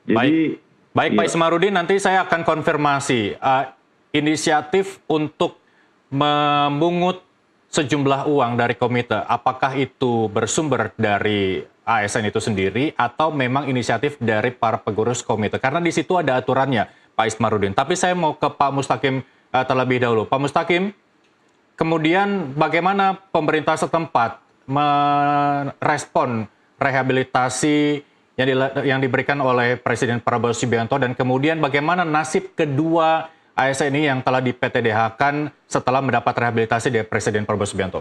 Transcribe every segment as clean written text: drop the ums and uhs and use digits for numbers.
Baik, Jadi baik Pak ya, Ismarudin, nanti saya akan konfirmasi inisiatif untuk memungut sejumlah uang dari komite. Apakah itu bersumber dari ASN itu sendiri atau memang inisiatif dari para pengurus komite? Karena di situ ada aturannya, Pak Ismarudin. Tapi saya mau ke Pak Mustaqim terlebih dahulu. Pak Mustaqim, kemudian bagaimana pemerintah setempat merespon rehabilitasi yang diberikan oleh Presiden Prabowo Subianto dan kemudian bagaimana nasib kedua ASN ini yang telah di PTDH-kan setelah mendapat rehabilitasi dari Presiden Prabowo Subianto?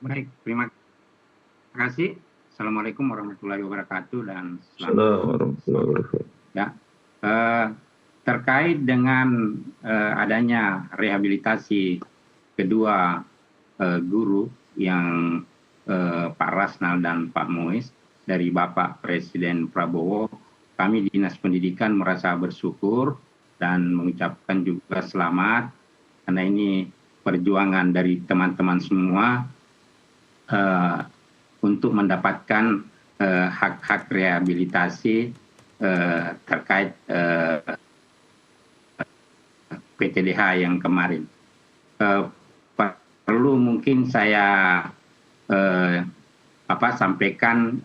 Baik, terima kasih. Assalamualaikum warahmatullahi wabarakatuh dan selamat Assalamualaikum warahmatullahi wabarakatuh. ya. Terkait dengan adanya rehabilitasi kedua guru yang Pak Rasnal dan Pak Muiz dari Bapak Presiden Prabowo, kami Dinas Pendidikan merasa bersyukur dan mengucapkan juga selamat karena ini perjuangan dari teman-teman semua untuk mendapatkan hak-hak rehabilitasi terkait PTDH yang kemarin. Perlu mungkin saya sampaikan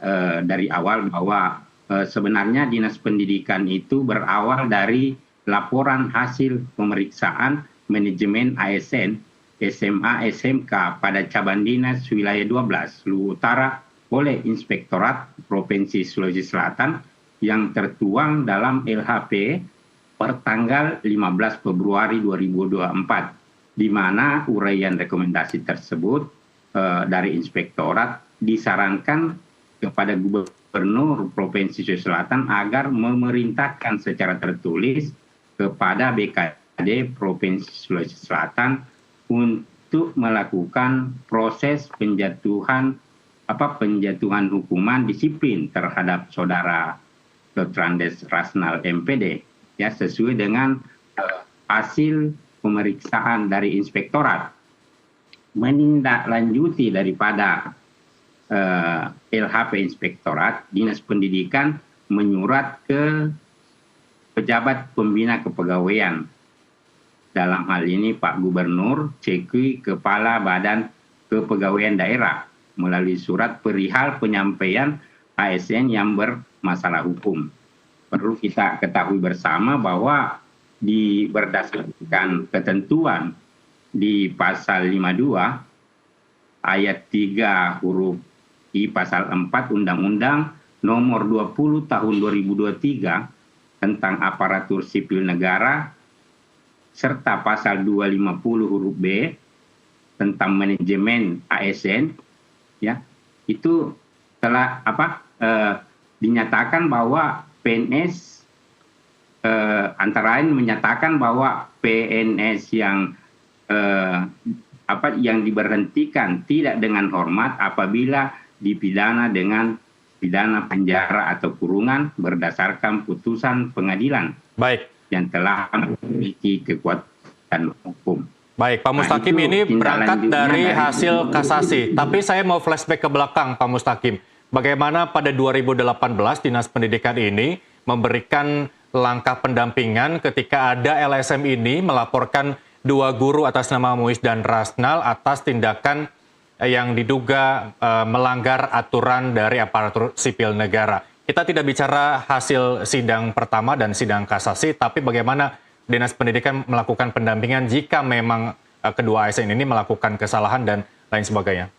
dari awal bahwa sebenarnya Dinas Pendidikan itu berawal dari laporan hasil pemeriksaan manajemen ASN SMA SMK pada cabang dinas wilayah 12 Luwu Utara oleh Inspektorat Provinsi Sulawesi Selatan yang tertuang dalam LHP pertanggal 15 Februari 2024, di mana uraian rekomendasi tersebut dari Inspektorat disarankan kepada Gubernur Provinsi Sulawesi Selatan agar memerintahkan secara tertulis kepada BKD Provinsi Sulawesi Selatan untuk melakukan proses penjatuhan hukuman disiplin terhadap saudara Dr. Andes Rasnal MPD ya sesuai dengan hasil pemeriksaan dari Inspektorat. Menindaklanjuti daripada LHP Inspektorat, Dinas Pendidikan menyurat ke pejabat pembina kepegawaian. Dalam hal ini Pak Gubernur, CQ, Kepala Badan Kepegawaian Daerah, melalui surat perihal penyampaian ASN yang bermasalah hukum. Perlu kita ketahui bersama bahwa berdasarkan ketentuan di pasal 52 ayat 3 huruf I pasal 4 Undang-Undang nomor 20 tahun 2023 tentang aparatur sipil negara serta pasal 250 huruf B tentang manajemen ASN ya itu telah dinyatakan bahwa PNS antara lain menyatakan bahwa PNS yang diberhentikan tidak dengan hormat apabila dipidana dengan pidana penjara atau kurungan berdasarkan putusan pengadilan. Baik. Yang telah memiliki kekuatan hukum. Baik, Pak Mustaqim, ini berangkat dari hasil kasasi. Tapi saya mau flashback ke belakang, Pak Mustaqim. Bagaimana pada 2018 Dinas Pendidikan ini memberikan langkah pendampingan ketika ada LSM ini melaporkan 2 guru atas nama Muiz dan Rasnal atas tindakan yang diduga melanggar aturan dari aparatur sipil negara. Kita tidak bicara hasil sidang pertama dan sidang kasasi, tapi bagaimana Dinas Pendidikan melakukan pendampingan jika memang kedua ASN ini melakukan kesalahan dan lain sebagainya.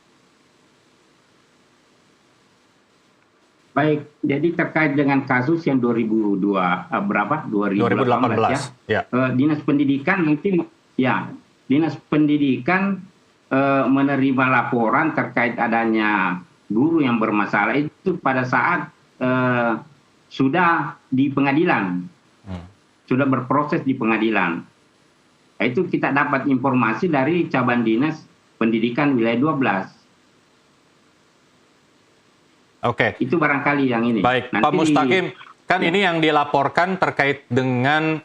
Baik, jadi terkait dengan kasus yang 2018 ya. Dinas Pendidikan menerima laporan terkait adanya guru yang bermasalah itu pada saat sudah di pengadilan, sudah berproses di pengadilan. Itu kita dapat informasi dari cabang Dinas Pendidikan wilayah 12. Oke. Itu barangkali yang ini. Baik, Pak Mustaqim, ini yang dilaporkan terkait dengan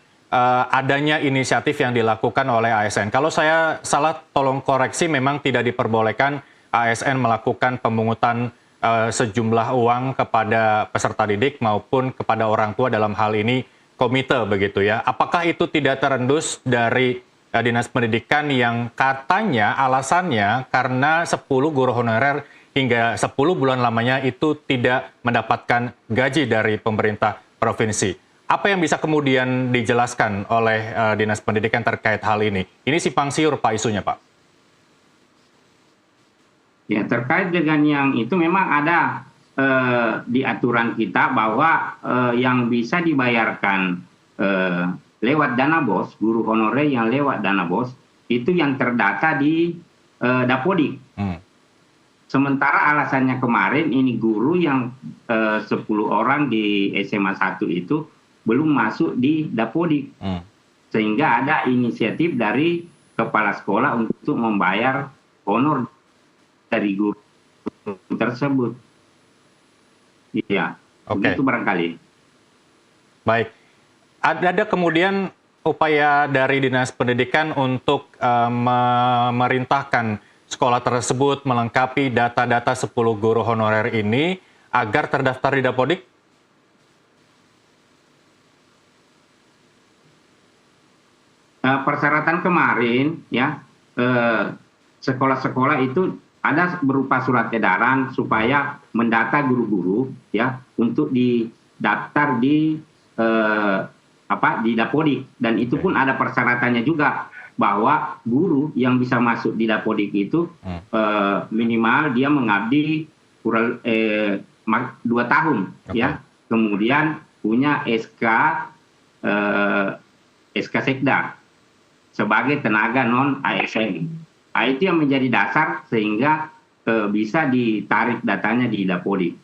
adanya inisiatif yang dilakukan oleh ASN. Kalau saya salah, tolong koreksi, memang tidak diperbolehkan ASN melakukan pemungutan sejumlah uang kepada peserta didik maupun kepada orang tua, dalam hal ini komite begitu ya. Apakah itu tidak terendus dari Dinas Pendidikan yang katanya alasannya karena 10 guru honorer hingga 10 bulan lamanya itu tidak mendapatkan gaji dari pemerintah provinsi. Apa yang bisa kemudian dijelaskan oleh Dinas Pendidikan terkait hal ini? Ini simpang siur Pak isunya, Pak. Ya, terkait dengan yang itu memang ada di aturan kita bahwa yang bisa dibayarkan lewat dana BOS, guru honorer yang lewat dana BOS, itu yang terdata di Dapodik. Sementara alasannya kemarin ini guru yang 10 orang di SMA 1 itu belum masuk di Dapodik. Sehingga ada inisiatif dari kepala sekolah untuk membayar honor dari guru tersebut. Iya, begitu barangkali. Baik. Ada kemudian upaya dari Dinas Pendidikan untuk memerintahkan sekolah tersebut melengkapi data-data 10 guru honorer ini agar terdaftar di Dapodik? Persyaratan kemarin ya, sekolah-sekolah itu ada berupa surat edaran supaya mendata guru-guru ya untuk didaftar di di Dapodik, dan itu pun ada persyaratannya juga bahwa guru yang bisa masuk di Dapodik itu minimal dia mengabdi kurang 2 tahun ya, kemudian punya SK Sekda sebagai tenaga non ASN. Nah, itu yang menjadi dasar sehingga bisa ditarik datanya di Dapodik.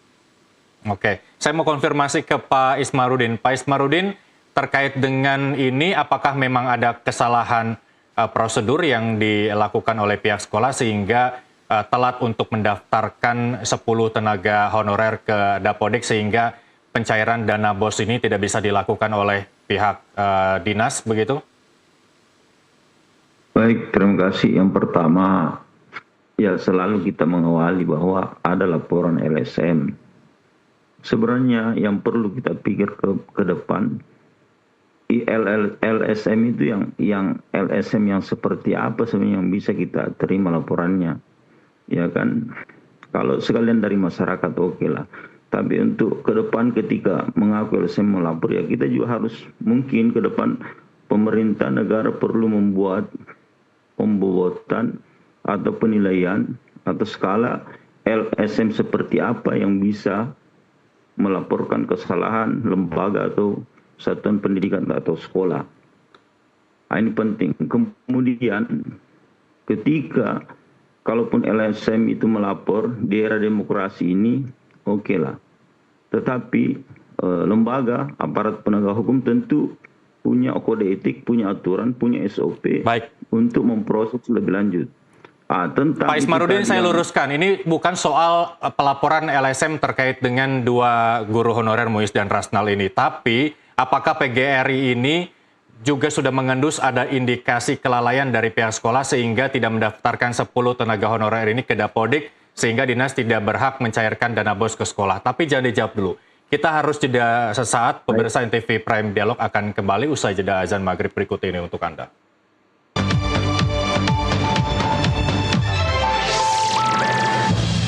Oke, saya mau konfirmasi ke Pak Ismarudin. Pak Ismarudin, terkait dengan ini, apakah memang ada kesalahan prosedur yang dilakukan oleh pihak sekolah sehingga telat untuk mendaftarkan 10 tenaga honorer ke Dapodik sehingga pencairan dana BOS ini tidak bisa dilakukan oleh pihak dinas, begitu? Baik, terima kasih. Yang pertama, ya selalu kita mengawali bahwa ada laporan LSM. Sebenarnya yang perlu kita pikir ke depan, LSM itu yang LSM yang seperti apa sebenarnya yang bisa kita terima laporannya, ya kan? Kalau sekalian dari masyarakat oke lah. Tapi untuk ke depan ketika mengaku LSM melapor, ya kita juga harus mungkin ke depan pemerintah negara perlu membuat pembuatan atau penilaian atau skala LSM seperti apa yang bisa melaporkan kesalahan lembaga atau satuan pendidikan atau sekolah. Nah, ini penting. Kemudian ketika kalaupun LSM itu melapor di era demokrasi ini, oke lah. Tetapi lembaga aparat penegak hukum tentu punya kode etik, punya aturan, punya SOP. Baik. Untuk memproses lebih lanjut. Pak Ismarudin, saya luruskan, ini bukan soal pelaporan LSM terkait dengan 2 guru honorer Muiz dan Rasnal ini, tapi apakah PGRI ini juga sudah mengendus ada indikasi kelalaian dari pihak sekolah sehingga tidak mendaftarkan 10 tenaga honorer ini ke Dapodik sehingga dinas tidak berhak mencairkan dana BOS ke sekolah. Tapi jangan dijawab dulu. Kita harus jeda sesaat, pemirsa NTV Prime Dialog akan kembali usai jeda azan maghrib berikut ini untuk Anda.